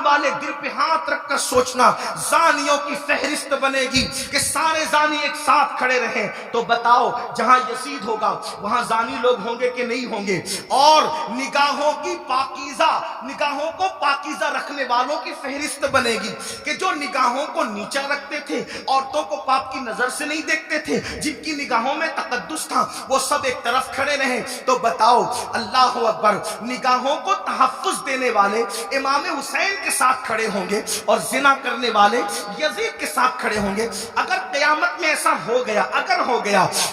والے دل پہ ہاتھ رکھ کر سوچنا، زانیوں کی فہرست بنے گی کہ سارے زانی ایک ساتھ کھڑے رہیں، تو بتاؤ جہاں یزید ہوگا وہاں زانی لوگ ہوں گے کہ نہیں ہوں گے؟ اور نگاہوں کو پاکیزہ رکھنے والوں کی فہرست بنے گی کہ جو نگاہوں کو نیچا رکھتے تھے، عورتوں کو پاپ کی نظر سے نہیں دیکھتے تھے، جن کی نگاہوں میں تقدس تھا، وہ سب ایک طرف کھڑے رہیں۔ تو بتاؤ اللہ اکبر، نگاہوں کو تحفظ دینے والے امام حسین کے ساتھ کھڑے ہوں گے اور زنا کرنے والے یزید کے ساتھ کھڑے ہوں گے۔ اگر قیامت میں ایسا ہو گیا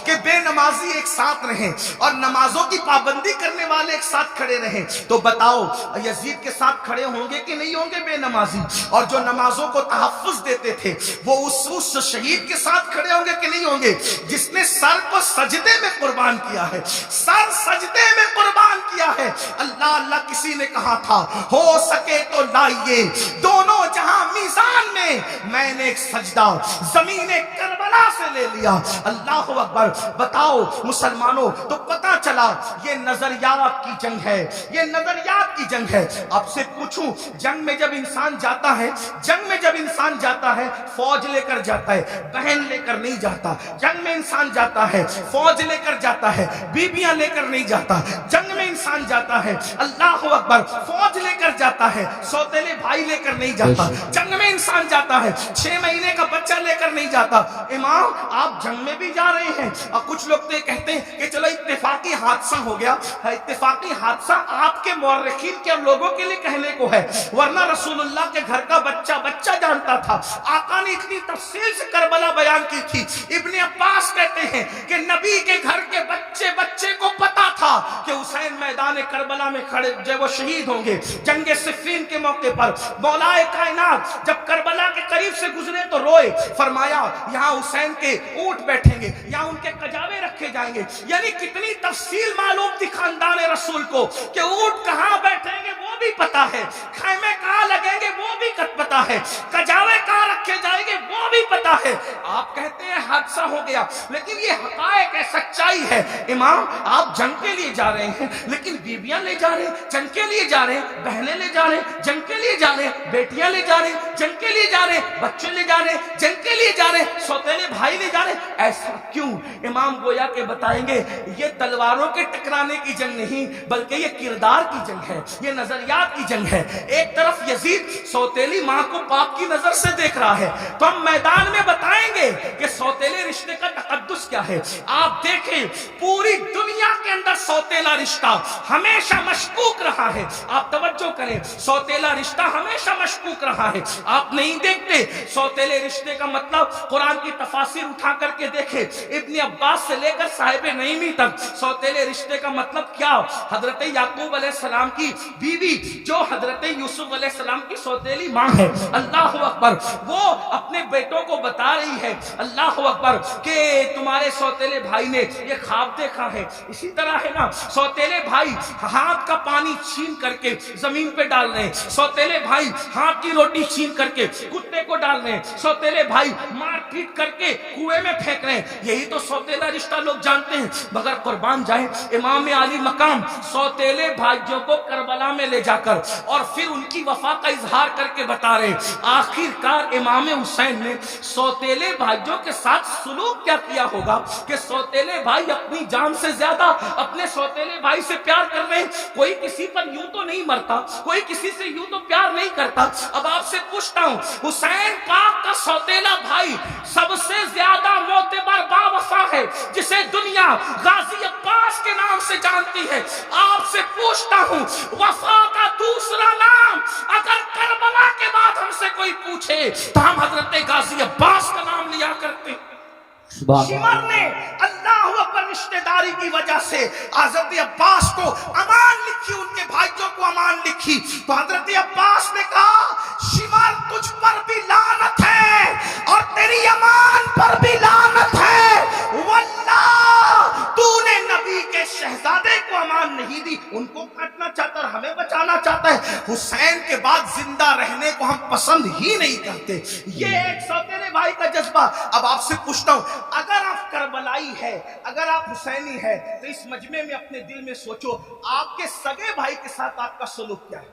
کہ بے نمازی ایک ساتھ رہیں اور نمازوں کی پابندی کرنے والے ایک ساتھ کھڑے رہیں، تو بتاؤ یزید کے ساتھ کھڑے ہوں گے کہ نہیں ہوں گے بے نمازی؟ اور جو نمازوں کو تحفظ دیتے تھے وہ اس شہید کے ساتھ کھڑے ہوں گے کہ نہیں ہوں گے جس نے سر کو سجدے میں قربان کیا ہے؟ سر سجدے میں قربان کیا ہے۔ اللہ کسی نے کہا تھا ہو سکے تو لائیے دونوں جہاں میزان میں نے ایک سجدہ زمین کربلا سے لے لیا۔ اللہ اکبر۔ بتاؤ مسلمانوں، تو پتا چلا یہ نظریات کی جنگ ہے، یہ نظریات کی جنگ ہے۔ آپ سے پوچھوں، جنگ میں جب انسان جاتا ہے فوج لے کر جاتا ہے، بہن لے کر نہیں جاتا۔ جنگ میں انسان جاتا ہے فوج لے کر جاتا ہے، بیویاں لے کر نہیں جاتا۔ جنگ میں انسان جاتا ہے اللہ اکبر فوج لے کر جاتا ہے، سوتیلے بھائی لے کر نہیں جاتا۔ جنگ میں انسان جاتا ہے 6 مہینے کا بچہ لے کر نہیں جاتا۔ امام آپ جنگ میں بھی جا رہے ہیں، اور کچھ لوگ تو یہ کہتے ہیں کہ چلو اتفاقی حادثہ ہو گیا۔ اتفاقی حادثہ آپ کے مورخین کے لوگوں کے لیے کہنے کو ہے، ورنہ رسول اللہ کے گھر کا بچہ جانتا تھا۔ آقا نے اتنی تفصیل سے کربلا بیان کی تھی۔ ابن عباس کہتے ہیں کہ نبی کے گھر کے بچے کو پتا تھا کہ حسین میدان کربلا میں کھڑے جب وہ شہید ہوں گے جنگ صفین کے موقع پر۔ مولا کائنات جب کربلا کے قریب سے گزرے تو روئے، فرمایا یہاں حسین کے اونٹ بیٹھیں گے، یہاں ان کے کجاوے رکھے جائیں گے۔ یعنی کتنی تفصیل معلوم تھی خاندان رسول کو کہ اونٹ کہاں بیٹھیں گے وہ بھی پتا ہے، خیمے کہاں لگیں گے وہ بھی پتا ہے، کجاوے کہاں رکھے جائیں گے وہ بھی پتا ہے۔ آپ کہتے ہیں حادثہ ہو گیا، لیکن یہ حقائق ہے، سچائی ہے۔ امام آپ جنگ کے لیے جا رہے ہیں، لیکن بیویاں لے جا رہے ہیں، جنگ کے لیے جا رہے ہیں، بہنیں لے جا رہے ہیں، جنگ کے لیے جا رہے ہیں، بیٹیاں لے جا رہے ہیں، جنگ کے لیے جا رہے ہیں، بچے لے جا رہے ہیں، جنگ کے لیے جا رہے ہیں، سوتیلے بھائی لے جا رہے ہیں۔ ایسا کیوں؟ امام گویا کے بتائیں گے یہ تلواروں کے ٹکرانے کی جنگ نہیں، بلکہ یہ کردار کی جنگ ہے، یہ نظریات کی جنگ ہے۔ ایک طرف یزید سوتیلی ماں کو پاپ کی نظر سے دیکھ رہا ہے، تو ہم میدان میں بتائیں گے کہ سوتیلے رشتے کا تقدس کیا ہے۔ آپ دیکھیں پوری دنیا کے اندر سوتیلا رشتہ ہمیشہ مشکوک رہا ہے۔ آپ توجہ کریں، سوتیلا رشتہ ہمیشہ مشکوک رہا ہے۔ آپ نہیں دیکھتے سوتیلے رشتے کا مطلب قرآن کی تفاسیر اٹھا کر کے دیکھیں، ابن عباس سے لے کر صاحب نعیمی تک سوتیلے رشتے کا مطلب کیا؟ حضرت یعقوب علیہ السلام کی بیوی جو حضرت یوسف علیہ السلام کی سوتیلی ماں ہے، اللہ اکبر، وہ اپنے بیٹوں کو بتا رہی ہے اللہ اکبر کہ تمہارے سوتیلے بھائی نے یہ خواب دیکھا ہے۔ اسی طرح ہے نا، سوتیلے بھائی ہاتھ کا پانی چھین کر کے زمین پہ ڈال رہے ہیں، سوتیلے بھائی ہاتھ کی روٹی چھین کر کے کتے کو ڈال رہے ہیں، سوتیلے بھائی مار پیٹ کر کے کنویں میں پھینک رہے ہیں۔ یہی تو سوتیلا رشتہ لوگ جانتے ہیں، مگر قربان جائیں امام علی مقام سوتیلے بھائیوں کو کربلا میں لے جا کر اور پھر ان کی وفا کا اظہار کر کے بتا رہے ہیں۔ آخر کار امام حسین نے سوتیلے بھائیوں کے ساتھ سلوک کیا کیا ہوگا کہ سوتیلے بھائی اپنی جان سے زیادہ اپنے سوتیلے بھائی سے پیار کر رہے ہیں۔ کوئی کسی پر یوں تو نہیں مرتا، کوئی کسی سے یوں تو پیار نہیں کرتا۔ اب آپ سے پوچھتا ہوں، حسین پاک کا سوتیلا بھائی سب سے زیادہ معتبر باوفا ہے جسے دنیا غازی عباس کے نام سے جانتی ہے۔ آپ سے پوچھتا ہوں، وفا کا دوسرا نام اگر کربلا کے بعد ہم سے کوئی پوچھے تو ہم حضرت غازی عباس کا نام لیا کرتے ہیں۔ شمر نے اللہ اکبر رشتہ داری کی وجہ سے حضرت عباس کو امان لکھی، ان کے بھائیوں کو امان لکھی، تو حضرت عباس نے کہا شمر تجھ پر بھی لعنت ہے اور تیری امان پر بھی لعنت ہے، واللہ تو نے نبی کے شہزادے کو امان نہیں دی، ان کو کاٹنا چاہتا اور ہمیں بچانا چاہتا ہے۔ حسین کے بعد زندہ رہنے کو ہم پسند ہی نہیں کرتے۔ یہ ایک سوتیلے بھائی کا جذبہ۔ اب آپ سے پوچھتا ہوں، اگر آپ کربلائی ہے، اگر آپ حسینی ہے، تو اس مجمع میں اپنے دل میں سوچو آپ کے سگے بھائی کے ساتھ آپ کا سلوک کیا ہے؟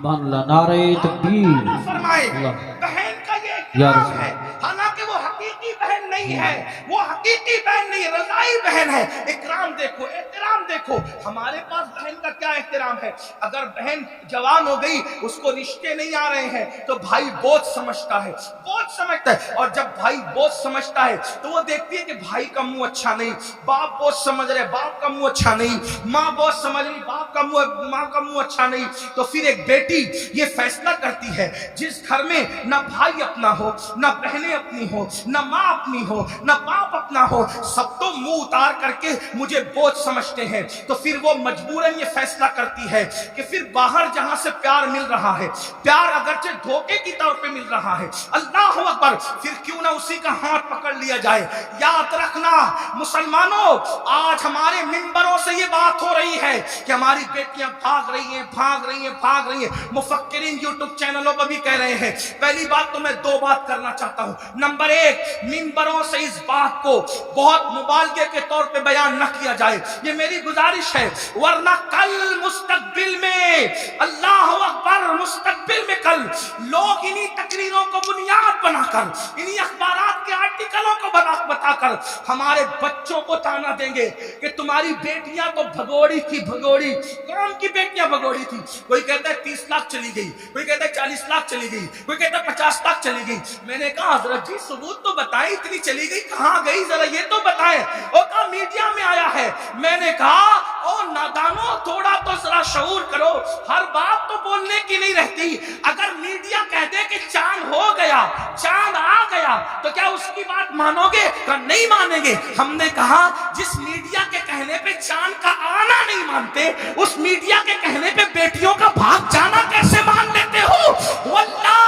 سبحان اللہ، نعرہ تکبیر، فرمائے اللہ بہن کا یہ یا اکرام رسول ہے، حالانکہ وہ حقیقی بہن نہیں ہے، وہ حقیقی بہن نہیں، رضائی بہن ہے۔ اکرام دیکھو، احترام دیکھو، ہمارے پاس بہن کا کیا احترام ہے۔ اگر بہن جوان ہو گئی، اس کو رشتے نہیں آ رہے ہیں تو بھائی بوجھ سمجھتا ہے، بوجھ سمجھتا ہے، اور جب بھائی بوجھ سمجھتا ہے تو وہ دیکھتی ہے کہ بھائی کا منہ اچھا نہیں، باپ بوجھ سمجھ رہے باپ کا منہ اچھا نہیں، ماں بوجھ سمجھ رہی ماں کا منہ اچھا نہیں، تو پھر ایک بیٹی یہ فیصلہ کرتی ہے جس گھر میں نہ بھائی اپنا ہو، نہ بہنیں اپنی ہو، نہ ماں اپنی ہو، نہ باپ اپنا ہو، سب تو منہ اتار کر کے مجھے بوجھ سمجھتے ہیں، تو پھر وہ مجبوراً یہ فیصلہ کرتی ہے کہ پھر باہر جہاں سے پیار مل رہا ہے، پیار اگرچہ دھوکے کی طور پہ مل رہا ہے، اللہ اکبر، پھر کیوں نہ اسی کا ہاتھ پکڑ لیا جائے۔ یاد رکھنا مسلمانوں، آج ہمارے منبروں سے یہ بات ہو رہی ہے کہ ہماری بیٹیاں بھاگ رہی ہیں، مفکرین یوٹیوب چینلوں پر بھی کہہ رہے ہیں۔ پہلی بات تو میں دو بات کرنا چاہتا ہوں۔ نمبر ایک، منبروں سے اس بات کو بہت مبالغے کے طور پہ بیان نہ کیا جائے، یہ میری گزارش ہے، ورنہ کل مستقبل میں، اللہ اکبر، مستقبل میں کل لوگ انہی تقریروں کو بنیاد بنا کر، انہی اخبارات کے آرٹیکلوں کو بتا کر ہمارے بچوں کو تانا دیں گے کہ تمہاری بیٹیاں تو بھگوڑی تھی، بھگوڑی۔ کون کی بیٹیاں بھگوڑی تھی؟ کوئی کہتا ہے 30 لاکھ چلی گئی، کوئی کہتا ہے 40 لاکھ چلی گئی، کوئی کہتا ہے 50 لاکھ چلی گئی۔ میں نے کہا حضرت جی ثبوت تو بتائیں، اتنی چلی گئی کہاں گئی، ذرا یہ تو بتائیں۔ وہ کہا میڈیا میں آیا ہے۔ میں نے کہا او نادانو، تھوڑا تو ذرا شعور کرو، ہر بات تو بولنے کی نہیں رہتی۔ اگر میڈیا کہہ دے کہ چاند ہو گیا، چاند آ گیا، تو کیا اس کی بات مانو گے؟ کہ نہیں مانیں گے۔ ہم نے کہا جس میڈیا کے کہنے پہ چاند کا آنا نہیں مانتے، اس میڈیا کے کہنے پہ بیٹیوں کا بھاگ جانا کیسے مان لیتے ہو؟ واللہ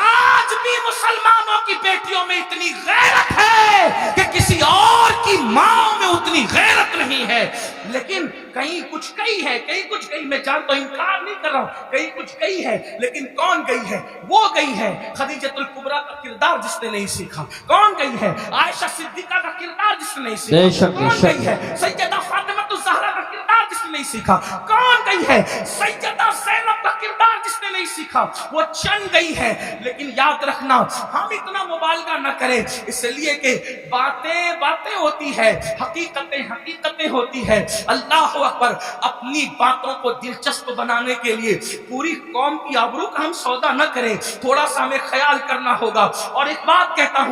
آج بھی مسلمانوں کی بیٹیوں میں اتنی غیرت ہے کہ کسی اور کی ماں میں اتنی غیرت نہیں ہے۔ لیکن کہیں کچھ گئی ہے، کہیں کچھ گئی، میں جانتا ہوں، انکار نہیں کر رہا ہوں، کہیں کچھ گئی ہے، لیکن کون گئی ہے؟ وہ گئی ہے خدیجۃ الکبریٰ کا کردار جس نے نہیں سیکھا۔ کون گئی ہے؟ عائشہ صدیقہ کا کردار جس نے نہیں سیکھا۔ کون گئی ہے؟ سیدہ فاطمہ الزہرا کا کردار جس نے نہیں سیکھا۔ کون گئی ہے؟ سیدہ زینب کا کردار جس نے نہیں سیکھا۔ وہ چند گئی ہے، لیکن یاد رکھنا ہم اتنا مبالغہ نہ کریں، اس لیے کہ باتیں ہوتی ہے، حقیقتیں ہوتی ہے۔ اللہ اکبر، اپنی باتوں کو دلچسپ بنانے کے لیے پوری قوم کی آبرو کا ہم سودا نہ کریں، تھوڑا سا ہمیں خیال کرنا ہوگا۔ اور ایک بات کہتا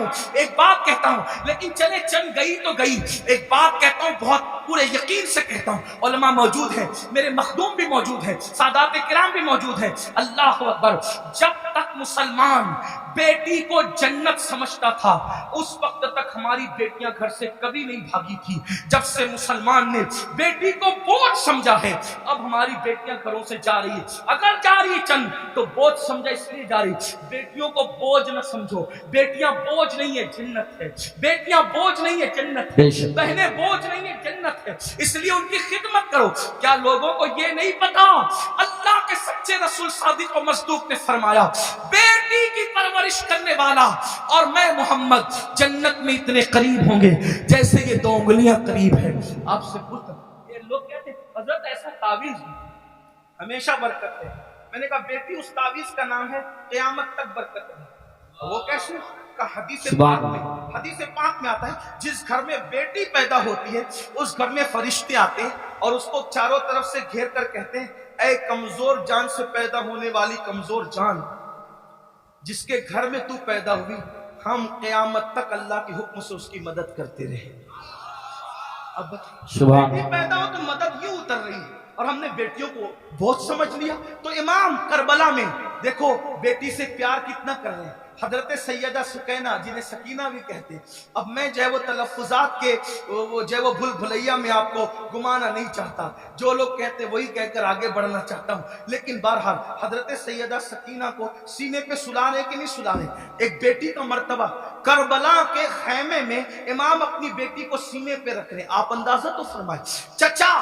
ہوں، لیکن چلے چند گئی تو گئی، ایک بات کہتا ہوں، بہت پورے یقین سے کہتا ہوں، علماء موجود ہیں، میرے مخدوم بھی موجود ہیں، سادات کرام بھی موجود ہیں۔ اللہ اکبر، جب تک مسلمان بیٹی کو جنت سمجھتا تھا، اس وقت تک ہماری بیٹیاں گھر سے کبھی نہیں بھاگی تھی۔ جب سے مسلمان نے بیٹی کو بوجھ سمجھا ہے، اب ہماری بیٹیاں گھروں سے جا رہی ہے، اگر جا رہی ہے چند تو بوجھ سمجھا اس لیے جا رہی۔ بیٹیوں کو بوجھ نہ سمجھو، بیٹیاں بوجھ نہیں ہے، جنت ہے۔ بیٹیاں بوجھ نہیں ہے، جنت ہے۔ بہنیں بوجھ نہیں ہے، جنت ہے، اس لیے ان کی خدمت کرو۔ کیا لوگوں کو یہ نہیں پتا؟ اللہ کے سچے رسول صادق و مصدوق نے فرمایا، بیٹی کی پرورش کرنے والا اور میں محمد جنت میں اتنے قریب ہوں گے جیسے یہ 2 انگلیاں قریب ہیں۔ آپ سے پوچھتا، یہ لوگ کہتے ہیں حضرت ایسا تعویذ ہمیشہ برکت ہے۔ میں نے کہا بیٹی اس تعویذ کا نام ہے قیامت تک برکت ہے۔ وہ کیسے؟ کا حدیث پاک میں آتا ہے، جس گھر میں بیٹی پیدا ہوتی ہے اس گھر میں فرشتے آتے ہیں اور اس کو چاروں طرف سے گھیر کر کہتے ہیں، اے کمزور جان سے پیدا ہونے والی کمزور جان، جس کے گھر میں تو پیدا ہوئی، ہم قیامت تک اللہ کے حکم سے اس کی مدد کرتے رہے۔ اب بیٹی پیدا ہو تو مدد یوں اتر رہی ہے، اور ہم نے بیٹیوں کو بہت سمجھ لیا۔ تو امام کربلا میں دیکھو بیٹی سے پیار کتنا کر رہے ہیں۔ حضرت سیدہ سکینہ، جنہیں سکینہ بھی کہتے ہیں، اب میں جو ہے وہ تلفظات کے جو ہے وہ بھول بھلیا میں آپ کو گمانا نہیں چاہتا، جو لوگ کہتے وہی کہہ کر آگے بڑھنا چاہتا ہوں، لیکن بہرحال حضرت سیدہ سکینہ کو سینے پہ سلانے کہ نہیں سلانے؟ ایک بیٹی کا مرتبہ، کربلا کے خیمے میں امام اپنی بیٹی کو سینے پہ رکھ رہے ہیں۔ آپ اندازہ تو فرمائیں، چچا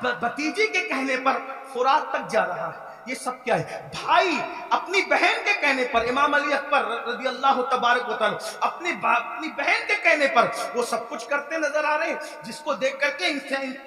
بھتیجی کے کہنے پر فرات تک جا رہا ہے، یہ سب کیا ہے؟ بھائی اپنی بہن کے کہنے پر، امام علی اکبر رضی اللہ تبارک و تعالی اپنی بہن کے کہنے پر وہ سب کچھ کرتے نظر آ رہے ہیں، جس کو دیکھ کر کے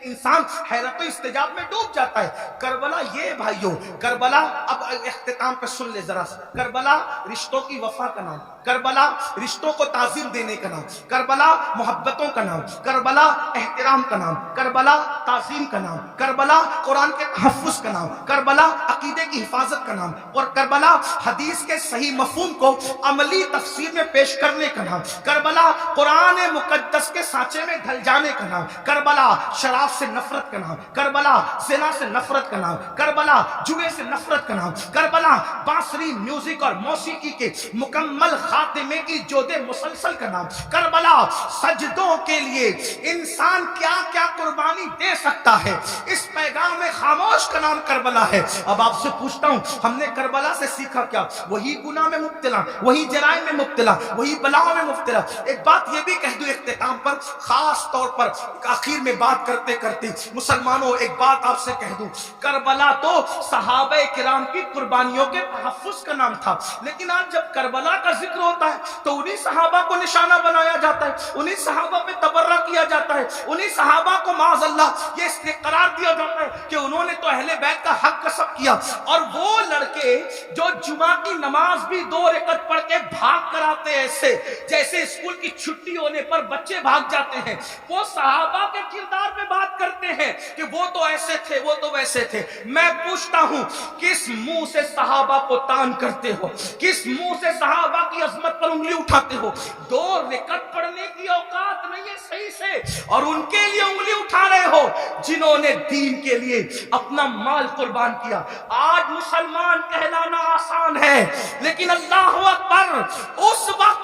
انسان حیرت و استعجاب میں ڈوب جاتا ہے۔ کربلا یہ بھائیوں، کربلا اب اختتام پہ سن لے ذرا سا، کربلا رشتوں کی وفا کا نام، کربلا رشتوں کو تعظیم دینے کا نام، کربلا محبتوں کا نام، کربلا احترام کا نام، کربلا تعظیم کا نام، کربلا قرآن کے تحفظ کا نام، کربلا عقیدے کی حفاظت کا نام، اور کربلا حدیث کے صحیح مفہوم کو عملی تفسیر میں پیش کرنے کا نام، کربلا قرآن مقدس کے سانچے میں ڈھل جانے کا نام، کربلا شراب سے نفرت کا نام، کربلا زنا سے نفرت کا نام، کربلا جوئے سے نفرت کا نام، کربلا بانسری میوزک اور موسیقی کے مکمل خاتمے کی جود مسلسل کا نام، کربلا سجدوں کے لیے انسان کیا کیا قربانی دے سکتا ہے اس پیغام خاموش کا نام کربلا ہے۔ اب آپ سے پوچھتا ہوں، ہم نے کربلا سے سیکھا کیا؟ وہی گناہ میں مبتلا، وہی جرائم میں مبتلا، وہی بلاؤں میں مبتلا۔ ایک بات یہ بھی کہہ دوں اختتام پر، خاص طور پر آخر میں بات کرتے کرتے مسلمانوں ایک بات آپ سے کہہ دوں، کربلا تو صحابہ کرام کی قربانیوں کے تحفظ کا نام تھا، لیکن آج جب کربلا کا ذکر ہوتا ہے تو انہی صحابہ کو نشانہ بنایا جاتا ہے، انہی صحابہ پہ تبرہ کیا جاتا ہے، انہی صحابہ کو معاذ اللہ یہ اس لیے قرار دیا جاتا ہے کہ انہوں نے تو اہل بیت کا حق کسب کیا۔ اور وہ لڑکے جو جمعہ کی نماز بھی 2 رکعت پڑھ کے بھاگ کر آتے ایسے جیسے اسکول کی چھٹی ہونے پر بچے بھاگ جاتے ہیں، وہ صحابہ کے کردار پہ بات کرتے ہیں کہ وہ تو ایسے تھے، وہ تو ویسے تھے۔ میں پوچھتا ہوں، کس منہ سے صحابہ کو تان کرتے ہو؟ کس منہ سے صحابہ کی عظمت پر انگلی اٹھاتے ہو؟ 2 رکعت پڑھنے کی اوقات نہیں ہے صحیح سے، اور ان کے لیے انگلی اٹھا رہے ہو جنہوں نے دین کے لیے اپنا مال قربان کیا۔ آج مسلمان کہلانا آسان ہے، لیکن اللہ اکبر اس وقت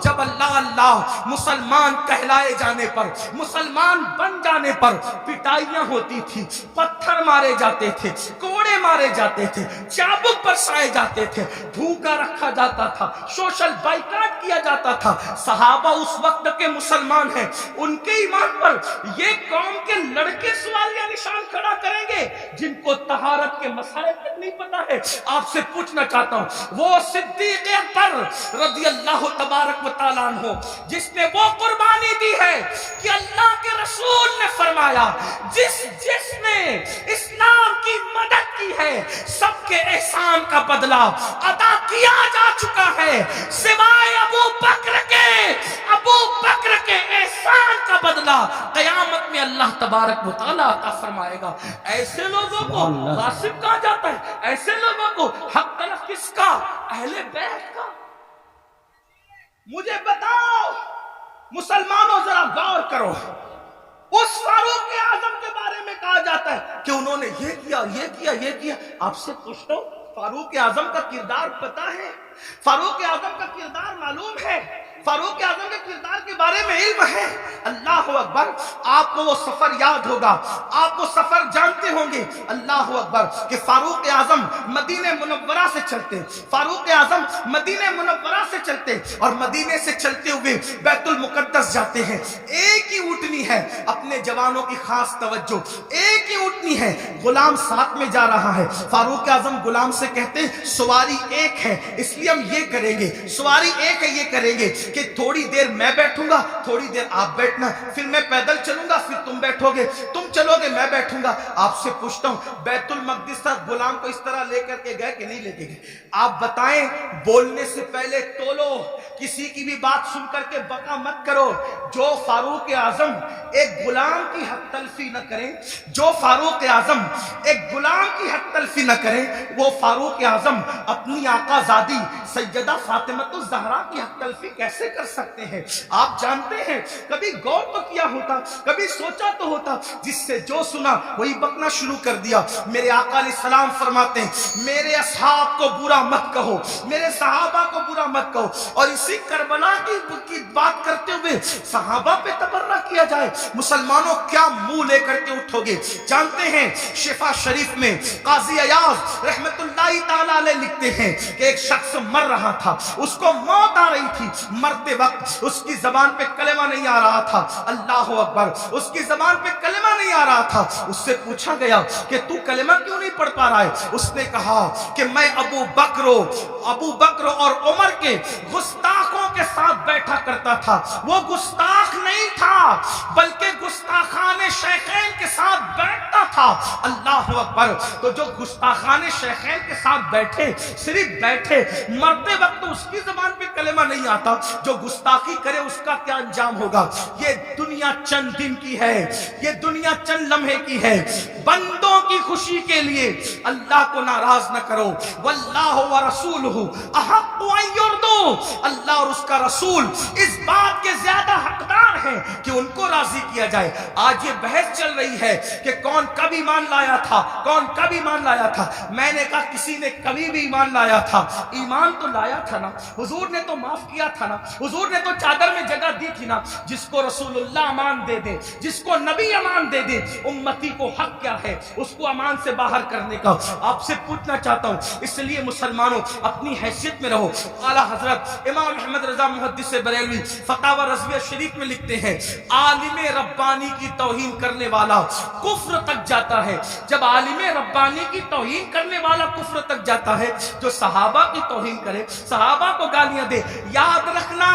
جب اللہ اللہ مسلمان کہلائے جانے پر، مسلمان بن جانے پر پٹائیاں ہوتی تھی، پتھر مارے جاتے تھے، کوڑے مارے جاتے تھے، چابک برسائے جاتے تھے، بھوکا رکھا جاتا تھا، سوشل بائیکاٹ کیا جاتا تھا۔ صحابہ اس وقت کے مسلمان ہیں، ان کے ایمان پر یہ قوم کے لڑکے سوالیہ نشان کھڑا کریں گے جن کو طہارت کے مسائل تک نہیں پتا ہے۔ آپ سے پوچھنا چاہتا ہوں، وہ صدیق اکبر رضی اللہ تبارک و تعالیٰ عنہ جس نے وہ قربانی دی ہے کہ اللہ کے رسول نے فرمایا، جس نے اسلام کی مدد کی ہے سب کے احسان کا بدلہ ادا کیا جا چکا ہے، سوائے ابو بکر کے احسان کا بدلہ قیامت میں اللہ تبارک و تعالیٰ عطا فرمائے گا۔ ایسے لوگوں کو غاصب کہا جاتا ہے، ایسے لوگوں کو حق طرف کس کا؟ اہل بیت کا۔ مجھے بتاؤ مسلمانوں، ذرا غور کرو، اس فاروق اعظم کے بارے میں کہا جاتا ہے کہ انہوں نے یہ کیا، یہ کیا، یہ کیا۔ آپ سے پوچھتا ہوں، فاروق اعظم کا کردار پتا ہے؟ فاروق اعظم کا کردار معلوم ہے؟ فاروق اعظم کے کردار کے بارے میں علم ہے؟ اللہ اکبر، آپ کو وہ سفر یاد ہوگا، آپ وہ سفر جانتے ہوں گے، اللہ اکبر، کہ فاروق اعظم مدینہ منورہ سے چلتے، فاروق اعظم مدینہ منورہ سے چلتے اور مدینے سے چلتے ہوئے بیت المقدس جاتے ہیں۔ ایک ہی اونٹنی ہے، اپنے جوانوں کی خاص توجہ، ایک ہی اونٹنی ہے، غلام ساتھ میں جا رہا ہے۔ فاروق اعظم غلام سے کہتے ہیں سواری ایک ہے، اس لیے ہم یہ کریں گے، سواری ایک ہے، یہ کریں گے کہ تھوڑی دیر میں بیٹھوں گا، تھوڑی دیر آپ بیٹھنا، پھر میں پیدل چلوں گا، پھر تم بیٹھو گے، تم چلو گے، میں بیٹھوں گا۔ آپ سے پوچھتا ہوں، بیت المقدس تک غلام کو اس طرح لے کر کے گئے کہ نہیں لے کے گئے؟ آپ بتائیں، بولنے سے پہلے تولو، کسی کی بھی بات سن کر کے بقا مت کرو۔ جو فاروق اعظم ایک غلام کی حق تلفی نہ کریں، جو فاروق اعظم ایک غلام کی حق تلفی نہ کریں، وہ فاروق اعظم اپنی آقا زادی سیدہ فاطمہ الزہرا کی حق تلفی کیسے کر سکتے ہیں؟ آپ جانتے ہیں، کبھی غور تو کیا ہوتا، کبھی سوچا تو ہوتا، جس سے جو سنا وہی بکنا شروع کر دیا۔ میرے آقا علیہ السلام فرماتے ہیں، میرے اصحاب کو برا مت کہو، میرے صحابہ کو برا مت کہو، اور اسی کربلا کی بات کرتے ہوئے صحابہ پہ تبرہ کیا جائے، مسلمانوں کیا منہ لے کر کے اٹھو گے؟ جانتے ہیں، شفا شریف میں قاضی ایاز رحمت اللہ تعالی علیہ لکھتے ہیں کہ ایک شخص مر رہا تھا، اس کو موت آ رہی تھی، مرتے وقت اس کی زبان پہ کلمہ نہیں آ رہا تھا، اللہ اکبر، اس کی زبان پہ کلمہ نہیں آ رہا تھا۔ اس سے پوچھا گیا کہ تو کلمہ کیوں نہیں پڑھ پا رہا ہے؟ اس نے کہا کہ میں ابو بکر اور عمر کے گستاخوں کے ساتھ بیٹھا کرتا تھا وہ گستاخ نہیں تھا بلکہ گستاخان شیخین کے ساتھ بیٹھتا تھا۔ اللہ اکبر۔ تو جو گستاخان شیخین کے ساتھ بیٹھے، صرف بیٹھے، مرتے وقت اس کی زبان پہ کلمہ نہیں آتا، جو گستاخی کرے اس کا کیا انجام ہوگا؟ یہ دنیا چند دن کی ہے، یہ دنیا چند لمحے کی ہے۔ بندوں کی خوشی کے لیے اللہ کو ناراض نہ کرو۔ واللہ ورسولہ احق ان یرضوا، اللہ اور اس کا رسول اس بات کے زیادہ حقدار ہیں کہ ان کو راضی کیا جائے۔ آج یہ بحث چل رہی ہے کہ کون کب ایمان لایا تھا، کون کب ایمان لایا تھا۔ میں نے کہا کسی نے کبھی بھی ایمان لایا تھا، ایمان تو لایا تھا نا، حضور نے تو معاف کیا تھا نا، حضور نے تو چادر میں جگہ دی تھی نا۔ جس کو رسول اللہ امان دے دے، جس کو نبی امان دے دے، امتی کو حق کیا ہے اس کو امان سے باہر کرنے کا۔ آپ سے پوچھنا چاہتا ہوں، اس لیے مسلمانوں اپنی حیثیت میں رہو۔ اعلیٰ حضرت امام محمد رضا محدث بریلوی فتاوی رضویہ شریف میں لکھتے ہیں، عالم ربانی کی توہین کرنے والا کفر تک جاتا ہے۔ جب عالم ربانی کی توہین کرنے والا کفر تک جاتا ہے، جو صحابہ کی توہین کرے، صحابہ کو گالیاں دے، یاد رکھنا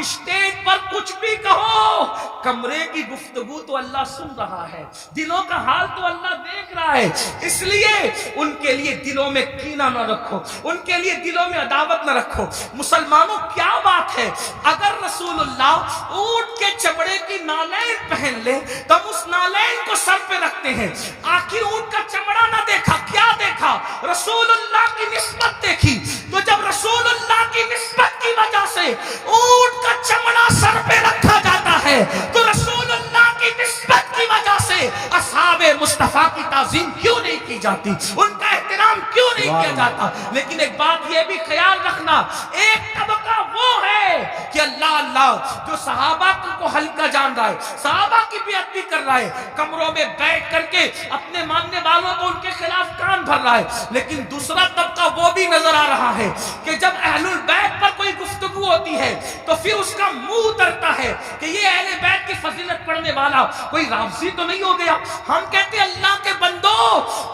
اسٹیج پر کچھ بھی کہو، کمرے کی گفتگو تو اللہ سن رہا ہے، دلوں کا حال تو اللہ دیکھ رہا ہے۔ اس لیے ان کے لیے دلوں میں کینہ نہ رکھو، ان کے لیے دلوں میں عداوت نہ رکھو۔ مسلمانوں کیا بات ہے، اگر رسول اللہ اونٹ کے چمڑے کی نالین پہن لے تو ہم اس نالین کو سر پہ رکھتے ہیں۔ آخر اونٹ کا چمڑا نہ دیکھا، کیا دیکھا؟ رسول اللہ کی نسبت دیکھی۔ تو جب رسول اللہ کی نسبت کی وجہ سے اونٹ کا چمڑا سر پہ رکھا جاتا ہے تو رسول اللہ کی نسبت کی وجہ سے اصحاب مصطفیٰ کی تعظیم کیوں نہیں کی جاتی، ان کا احترام کیوں نہیں کیا جاتا؟ لیکن ایک بات یہ بھی خیال رکھنا، ایک طبقہ وہ ہے کہ اللہ جو صحابہ کو ہلکا جان رہا ہے، صحابہ کی بیعت بھی کر رہا ہے، کمروں میں بیٹھ کر کے اپنے ماننے والوں کو ان کے خلاف کان بھر رہا ہے، لیکن دوسرا طبقہ وہ بھی نظر آ رہا ہے کہ جب اہل البیت پر کوئی گفتگو ہوتی ہے تو پھر اس کا منہ اترتا ہے کہ یہ اہل بیت کی فضیلت پڑھنے والا کوئی رافضی تو نہیں ہو گیا۔ ہم کہتے ہیں اللہ کے بندو،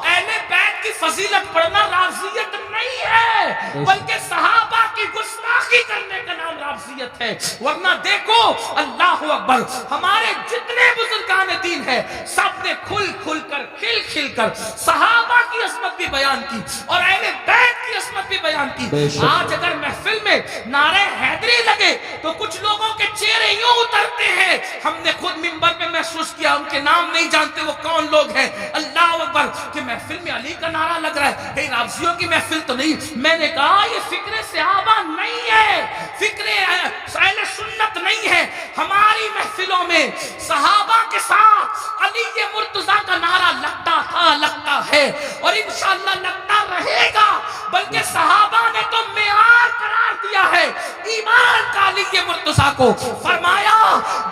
اہل بیت کی فضیلت پڑھنا رافضیت نہیں ہے، بلکہ صحابہ کی گستاخی کرنے کا نام رافضیت ہے۔ ورنہ دیکھو، اللہ اکبر، ہمارے جتنے بزرگان دین ہیں سب نے کھل کھل کر، کھل کھل کر صحابہ کی عظمت بھی بیان کی اور اہل بیت کی عظمت بھی بیان کی۔ آج اگر محفل میں نعرہ حیدری لگے تو کچھ لوگوں کے چہرے یوں اترتے ہیں، ہم نے خود منبر پہ محسوس کیا، ان کے نام نہیں جانتے وہ کون لوگ ہیں، اللہ اکبر، کہ محفل میں علی کا نعرہ لگ رہا ہے، کہیں رافضیوں کی محفل تو نہیں۔ میں نے کہا یہ فکر صحابہ نہیں ہے، فکر اہل سنت نہیں ہے۔ ہماری محفلوں میں صحابہ کے ساتھ علی مرتضیٰ کا نعرہ لگتا تھا، لگتا ہے اور انشاءاللہ لگتا رہے گا، بلکہ صحابہ نے تو معیار قرار دیا ہے ایمان کا علی مرتضیٰ کو۔ فرمایا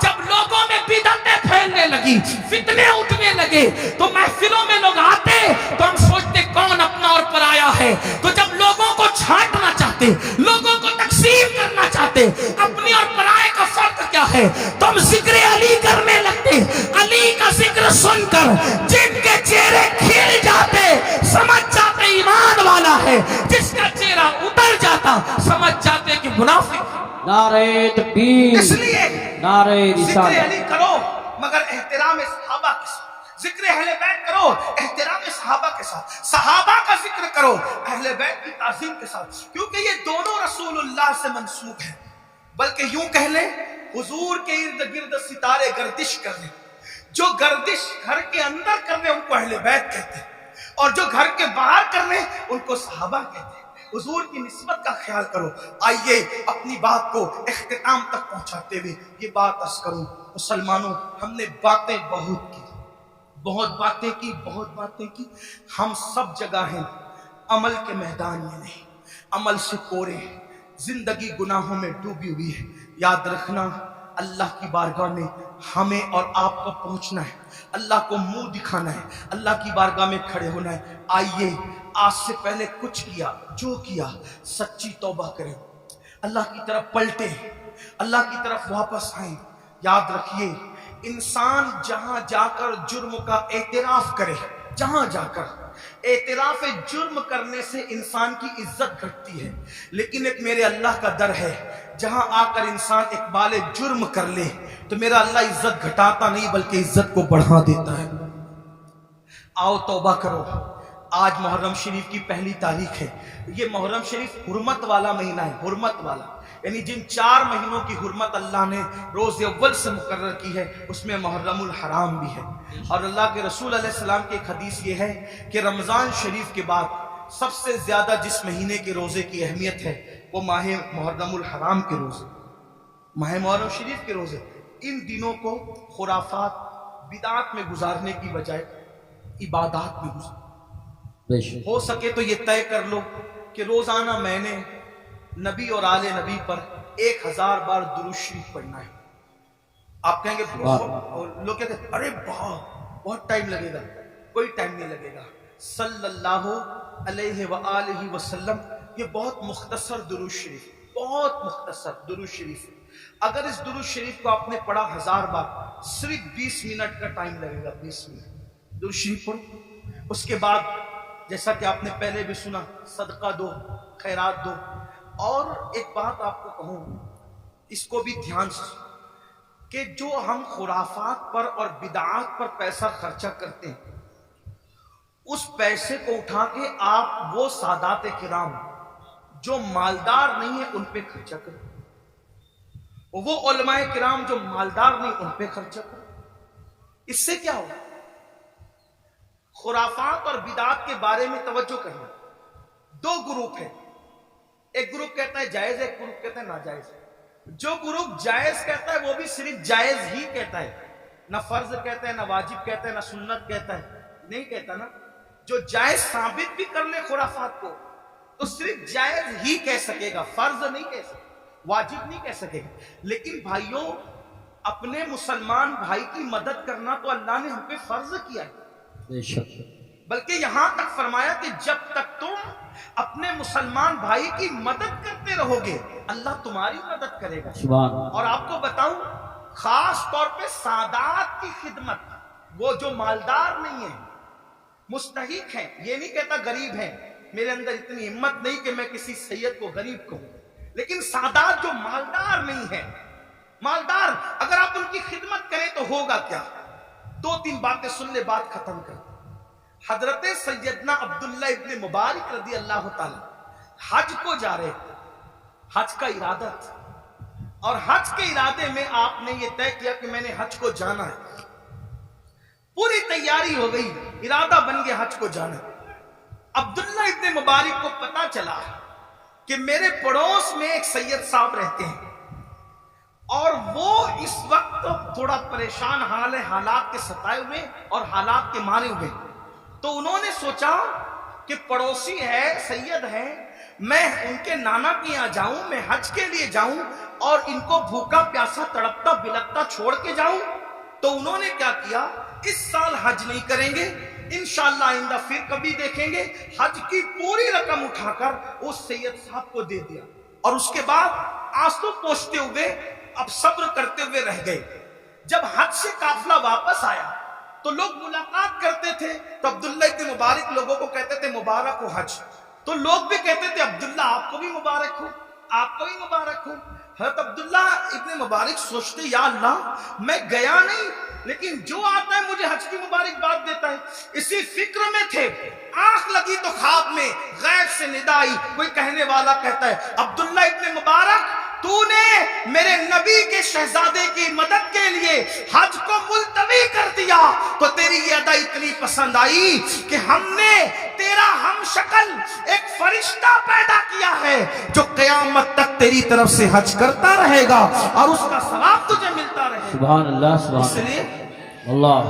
جب لوگوں میں بدعتیں پھیلنے لگی، فتنے اٹھنے لگے تو محفلوں میں لوگ آتے تو ہم سوچتے کون اپنا اور پرایا ہے، تو جب لوگوں کو چھانٹنا چاہتے، لوگوں کو تقسیم کرنا چاہتے، اپنی اور پرائے کا فرق کیا ہے، تو ہم ذکر علی کرنے لگتے۔ علی کا ذکر سن کر جن کے چہرے کھل جاتے سمجھ جاتے ایمان والا ہے، جس کا چہرہ اتر جاتا سمجھ جاتے کہ منافق۔ نعرہ تکبیر، اس لیے نعرہ ذکر رسالت۔ علی کرو مگر احترام صحابہ کے ساتھ، ذکر اہل بیت کرو احترام صحابہ کے ساتھ، صحابہ کا ذکر کرو اہل بیت کی تعظیم کے ساتھ، کیونکہ یہ دونوں رسول اللہ سے منسوب ہیں۔ بلکہ یوں کہہ لیں حضور کے ارد گرد ستارے گردش کر لیں، جو گردش گھر کے اندر کر لیں ان کو اہل بیت کہتے ہیں، اور جو گھر کے باہر کر لیں ان کو صحابہ کہتے ہیں۔ حضور کی نسبت کا خیال کرو۔ آئیے اپنی بات کو اختتام تک پہنچاتے ہوئے یہ بات عرض کروں، مسلمانوں ہم نے باتیں بہت کی، بہت باتیں کی، ہم سب جگہ ہیں، عمل کے میدان میں نہیں، عمل سے کورے ہیں، زندگی گناہوں میں ڈوبی ہوئی ہے۔ یاد رکھنا اللہ کی بارگاہ میں ہمیں اور آپ کو پہنچنا ہے، اللہ کو منہ دکھانا ہے، اللہ کی بارگاہ میں کھڑے ہونا ہے۔ آئیے آج سے پہلے کچھ کیا، جو کیا سچی توبہ کریں، اللہ کی طرف پلٹیں، اللہ کی طرف واپس آئیں۔ یاد رکھیے انسان جہاں جا کر جرم کا اعتراف کرے، جہاں جا کر اعتراف جرم کرنے سے انسان کی عزت گھٹتی ہے، لیکن ایک میرے اللہ کا در ہے، جہاں آ کر انسان اقبال جرم کر لے تو میرا اللہ عزت گھٹاتا نہیں بلکہ عزت کو بڑھا دیتا ہے۔ آؤ توبہ کرو۔ آج محرم شریف کی پہلی تاریخ ہے۔ یہ محرم شریف حرمت والا مہینہ ہے، حرمت والا، یعنی جن 4 مہینوں کی حرمت اللہ نے روز اول سے مقرر کی ہے اس میں محرم الحرام بھی ہے۔ اور اللہ کے رسول علیہ السلام کی ایک حدیث یہ ہے کہ رمضان شریف کے بعد سب سے زیادہ جس مہینے کے روزے کی اہمیت ہے وہ ماہ محرم الحرام کے روزے، ماہ محرم شریف کے روزے۔ ان دنوں کو خرافات بدعات میں گزارنے کی بجائے عبادات میں گزار، ہو سکے تو یہ طے کر لو کہ روزانہ میں نے نبی اور آل نبی پر 1000 بار درود شریف پڑھنا ہے۔ آپ کہیں گے لوگ کہتے ہیں ارے بہت ٹائم لگے گا، کوئی ٹائم نہیں لگے گا۔ صلی اللہ علیہ وآلہ وسلم، یہ بہت مختصر درود شریف، بہت مختصر درود شریف۔ اگر اس درود شریف کو آپ نے پڑھا 1000 بار، صرف 20 منٹ کا ٹائم لگے گا، 20 منٹ درود شریف پڑھو۔ اس کے بعد جیسا کہ آپ نے پہلے بھی سنا، صدقہ دو، خیرات دو۔ اور ایک بات آپ کو کہوں، اس کو بھی دھیان سے، کہ جو ہم خرافات پر اور بدعات پر پیسہ خرچہ کرتے ہیں، اس پیسے کو اٹھا کے آپ وہ سادات کرام جو مالدار نہیں ہیں ان پہ خرچہ کریں، وہ علماء کرام جو مالدار نہیں ان پہ خرچہ کریں۔ اس سے کیا ہوگا؟ خرافات اور بدعات کے بارے میں توجہ کرنا۔ 2 گروپ ہیں، ایک گروپ کہتا ہے جائز ہے، ایک گروپ کہتا ہے ناجائز ہے۔ جو گروپ جائز کہتا ہے وہ بھی صرف جائز ہی کہتا ہے، نہ فرض کہتا ہے، نہ واجب کہتا ہے، نہ سنت کہتا ہے، نہیں کہتا نا۔ جو جائز ثابت بھی کر لے خرافات کو تو صرف جائز ہی کہہ سکے گا، فرض نہیں کہہ سکے، واجب نہیں کہہ سکے گا۔ لیکن بھائیوں، اپنے مسلمان بھائی کی مدد کرنا تو اللہ نے ہم پہ فرض کیا ہے، بلکہ یہاں تک فرمایا کہ جب تک تم اپنے مسلمان بھائی کی مدد کرتے رہو گے اللہ تمہاری مدد کرے گا۔ اور آپ کو بتاؤں، خاص طور پہ سادات کی خدمت، وہ جو مالدار نہیں ہیں، مستحق ہیں، یہ نہیں کہتا غریب ہیں، میرے اندر اتنی ہمت نہیں کہ میں کسی سید کو غریب کہوں، لیکن سادات جو مالدار نہیں ہیں، مالدار اگر آپ ان کی خدمت کریں تو ہوگا کیا؟ 2-3 باتیں سن لے، بات ختم کر۔ حضرت سیدنا عبداللہ ابن مبارک رضی اللہ تعالی حج کو جا رہے تھے، حج کا ارادہ تھا، اور حج کے ارادے میں آپ نے یہ طے کیا کہ میں نے حج کو جانا ہے، پوری تیاری ہو گئی، ارادہ بن گیا حج کو جانا۔ عبداللہ ابن مبارک کو پتا چلا کہ میرے پڑوس میں ایک سید صاحب رہتے ہیں اور وہ اس وقت تھوڑا پریشان حال ہے، حالات کے ستائے ہوئے اور حالات کے مارے ہوئے۔ تو انہوں نے سوچا کہ پڑوسی ہے، سید ہے، میں ان کے نانا کے یہاں جاؤں، میں حج کے لیے جاؤں اور ان کو بھوکا پیاسا تڑپتا بلکتا چھوڑ کے جاؤں۔ تو انہوں نے کیا کیا، اس سال حج نہیں کریں گے، انشاءاللہ آئندہ پھر کبھی دیکھیں گے، حج کی پوری رقم اٹھا کر اس سید صاحب کو دے دیا، اور اس کے بعد آنسو پوچھتے ہوئے اب صبر کرتے ہوئے رہ گئے۔ جب حج سے قافلہ واپس آیا تو لوگ ملاقات کرتے تھے، تو عبداللہ ابن مبارک لوگوں کو کہتے تھے مبارک ہو حج، تو لوگ بھی کہتے تھے عبداللہ آپ کو بھی مبارک ہو، آپ کو بھی مبارک ہو۔ حضرت عبداللہ ابن مبارک سوچتے یا اللہ میں گیا نہیں لیکن جو آتا ہے مجھے حج کی مبارکباد دیتا ہے، اسی فکر میں تھے، آنکھ لگی تو خواب میں غیب سے ندا آئی، کوئی کہنے والا کہتا ہے عبداللہ ابن مبارک تو نے میرے نبی کے شہزادے کی مدد کے لیے حج کو ملتوی کر دیا تو تیری یہ ادا اتنی پسند آئی کہ ہم نے تیرا ہم شکل ایک فرشتہ پیدا کیا ہے جو قیامت تک تیری طرف سے حج کرتا رہے گا اور اس کا ثواب تجھے ملتا رہے گا۔ سبحان اللہ، سبحان اللہ۔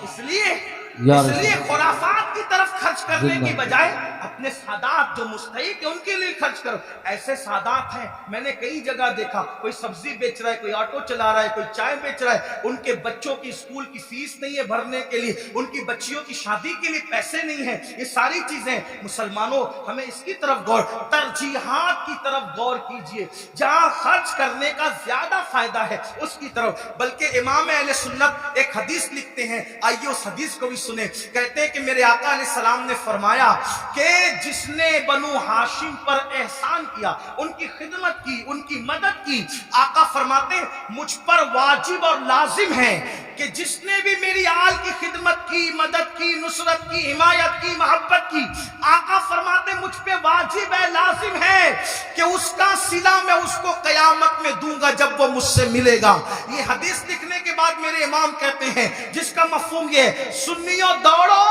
اس لیے خرافات کی طرف خرچ کرنے کی بجائے اپنے سادات جو مستحق ہے ان کے لیے خرچ کرو. ایسے سادات ہیں میں نے کئی جگہ دیکھا, کوئی سبزی بیچ رہا ہے, کوئی آٹو چلا رہا ہے, کوئی چائے بیچ رہا ہے, ان کے بچوں کی اسکول کی فیس نہیں ہے بھرنے کے لیے, ان کی بچیوں کی شادی کے لیے پیسے نہیں ہیں. یہ ساری چیزیں مسلمانوں ہمیں اس کی طرف غور, ترجیحات کی طرف غور کیجئے, جہاں خرچ کرنے کا زیادہ فائدہ ہے اس کی طرف. بلکہ امام اہل سنت ایک حدیث لکھتے ہیں, آئیے اس حدیث کو بھی سنیں. کہتے ہیں کہ میرے آقا علیہ السلام نے فرمایا کہ جس نے بنو ہاشم پر احسان کیا, ان کی خدمت کی, ان کی مدد کی, آقا فرماتے ہیں مجھ پر واجب اور لازم ہے کہ جس نے بھی میری آل کی خدمت کی, مدد کی, نصرت کی, حمایت کی, محبت کی, آقا فرماتے مجھ پہ واجب ہے, لازم ہے کہ اس کا صلہ میں اس کو قیامت میں دوں گا جب وہ مجھ سے ملے گا. یہ حدیث لکھنے کے بعد میرے امام کہتے ہیں جس کا مفہوم یہ ہے, سنیوں دوڑو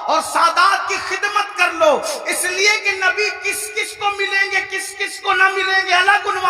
اور سادات کی خدمت کر لو, اس لیے کہ نبی کس کس کو ملیں گے, کس کس کو نہ ملیں گے, الگ عنوان